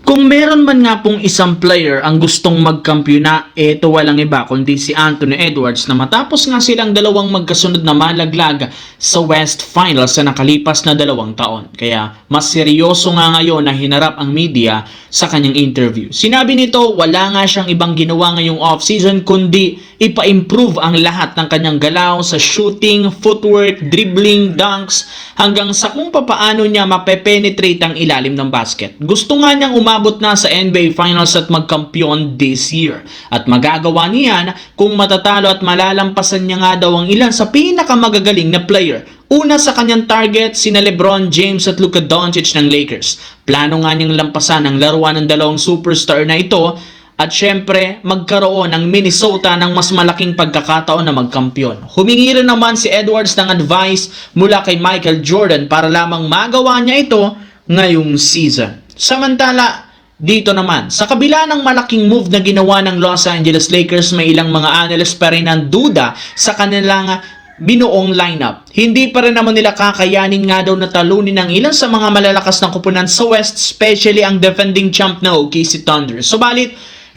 Kung meron man nga pong isang player ang gustong magkampyona, ito walang iba kundi si Anthony Edwards na matapos nga silang dalawang magkasunod na malaglag sa West Finals sa nakalipas na 2 taon. Kaya mas seryoso nga ngayon na hinarap ang media sa kanyang interview. Sinabi nito wala nga siyang ibang ginawa ngayong off-season kundi ipa-improve ang lahat ng kanyang galaw sa shooting, footwork, dribbling, dunks hanggang sa kung papaano niya mapepenetrate ang ilalim ng basket. Gusto nga niyang umabot na sa NBA Finals at magkampiyon this year. At magagawa niyan kung matatalo at malalampasan niya nga daw ang ilan sa pinakamagagaling na player. Una sa kanyang target, sina LeBron James at Luka Doncic ng Lakers. Plano nga niyang lampasan ang laruan ng dalawang superstar na ito at syempre magkaroon ng Minnesota ng mas malaking pagkakataon na magkampiyon. Humingi rin naman si Edwards ng advice mula kay Michael Jordan para lamang magawa niya ito ngayong season. Samantala, dito naman, sa kabila ng malaking move na ginawa ng Los Angeles Lakers, may ilang mga analyst pa rin ang duda sa kanilang binuong lineup. Hindi pa rin naman nila kakayanin nga daw na talunin ng ilan sa mga malalakas na koponan sa West, especially ang defending champ na OKC Thunder. Subalit,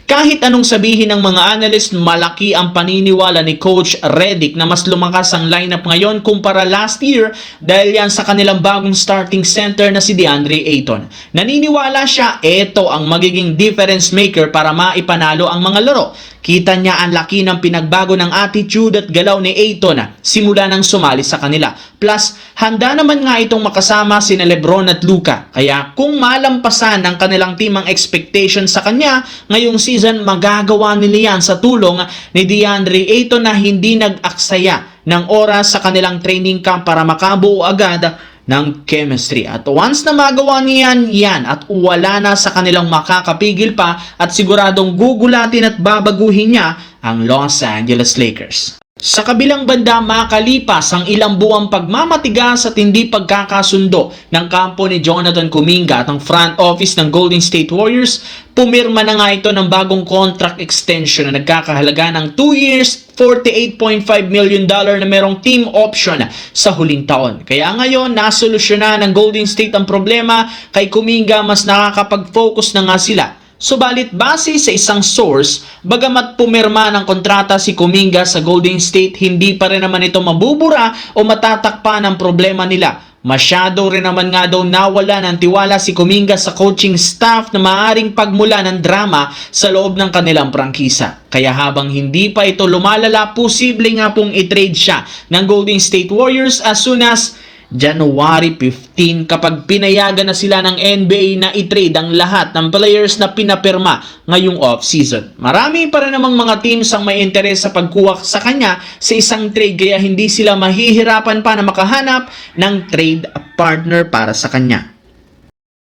kahit anong sabihin ng mga analyst, malaki ang paniniwala ni Coach Redick na mas lumakas ang lineup ngayon kumpara last year dahil yan sa kanilang bagong starting center na si DeAndre Ayton. Naniniwala siya, ito ang magiging difference maker para maipanalo ang mga laro. Kita niya ang laki ng pinagbago ng attitude at galaw ni Ayton simula nang sumali sa kanila. Plus, handa naman nga itong makasama sina LeBron at Luka. Kaya kung malampasan ng kanilang team ang expectation sa kanya, ngayong season magagawa nila yan sa tulong ni DeAndre Ayton na hindi nag-aksaya ng oras sa kanilang training camp para makabuo agad ng chemistry. At once na magawa niyan yan at wala na sa kanilang makakapigil pa at siguradong gugulatin at babaguhin niya ang Los Angeles Lakers. Sa kabilang banda, makalipas ang ilang buwang pagmamatigas at hindi pagkakasundo ng kampo ni Jonathan Kuminga at ang front office ng Golden State Warriors, pumirma na nga ito ng bagong contract extension na nagkakahalaga ng 2 years, $48.5 million na merong team option sa huling taon. Kaya ngayon, nasolusyonan ng Golden State ang problema kay Kuminga, mas nakakapag-focus na nga sila. Subalit base sa isang source, bagamat pumirma ng kontrata si Kuminga sa Golden State, hindi pa rin naman ito mabubura o matatakpan ang problema nila. Masyado rin naman nga daw nawala ng tiwala si Kuminga sa coaching staff na maaring pagmula ng drama sa loob ng kanilang prangkisa. Kaya habang hindi pa ito lumalala, posible nga pong i-trade siya ng Golden State Warriors as soon as January 15 kapag pinayagan na sila ng NBA na i-trade ang lahat ng players na pinapirma ngayong off-season. Marami pa rin namang mga teams ang may interes sa pagkuha sa kanya sa isang trade kaya hindi sila mahihirapan pa na makahanap ng trade partner para sa kanya.